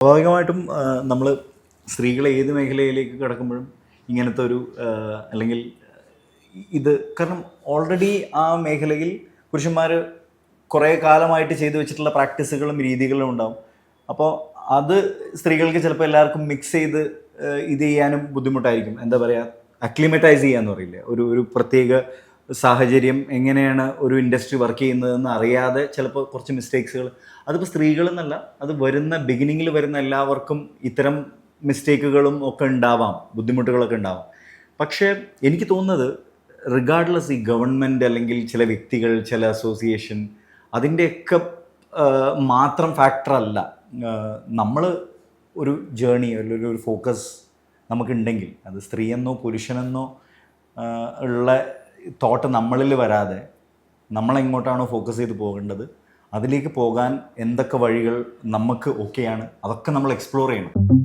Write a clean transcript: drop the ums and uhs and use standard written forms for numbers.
സ്വാഭാവികമായിട്ടും നമ്മൾ സ്ത്രീകൾ ഏത് മേഖലയിലേക്ക് കിടക്കുമ്പോഴും ഇങ്ങനത്തെ ഒരു അല്ലെങ്കിൽ ഇത് കാരണം ഓൾറെഡി ആ മേഖലയിൽ പുരുഷന്മാർ കുറേ കാലമായിട്ട് ചെയ്തു വെച്ചിട്ടുള്ള പ്രാക്ടീസുകളും രീതികളും ഉണ്ടാവും. അപ്പോൾ അത് സ്ത്രീകൾക്ക് ചിലപ്പോൾ എല്ലാവർക്കും മിക്സ് ചെയ്ത് ഇത് ചെയ്യാനും ബുദ്ധിമുട്ടായിരിക്കും. എന്താ പറയുക, അക്ലിമറ്റൈസ് ചെയ്യാന്ന് പറയില്ല, ഒരു ഒരു പ്രത്യേക സാഹചര്യം എങ്ങനെയാണ് ഒരു ഇൻഡസ്ട്രി വർക്ക് ചെയ്യുന്നതെന്ന് അറിയാതെ ചിലപ്പോൾ കുറച്ച് മിസ്റ്റേക്സുകൾ, അതിപ്പോൾ സ്ത്രീകളെന്നല്ല, അത് വരുന്ന ബിഗിനിങ്ങിൽ വരുന്ന എല്ലാവർക്കും ഇത്തരം മിസ്റ്റേക്കുകളും ഒക്കെ ഉണ്ടാവാം, ബുദ്ധിമുട്ടുകളൊക്കെ ഉണ്ടാവാം. പക്ഷേ എനിക്ക് തോന്നുന്നത് റിഗാർഡ്ലെസ് ഈ ഗവൺമെൻറ് അല്ലെങ്കിൽ ചില വ്യക്തികൾ, ചില അസോസിയേഷൻ, അതിൻ്റെയൊക്കെ മാത്രം ഫാക്ടറല്ല. നമ്മൾ ഒരു ജേണി അല്ലെങ്കിൽ ഒരു ഫോക്കസ് നമുക്കുണ്ടെങ്കിൽ, അത് സ്ത്രീയെന്നോ പുരുഷനെന്നോ ഉള്ള തോട്ട് നമ്മളിൽ വരാതെ നമ്മളെങ്ങോട്ടാണോ ഫോക്കസ് ചെയ്ത് പോകേണ്ടത് അതിലേക്ക് പോകാൻ എന്തൊക്കെ വഴികൾ നമുക്ക് ഓക്കെയാണ്, അതൊക്കെ നമ്മൾ എക്സ്പ്ലോർ ചെയ്യണം.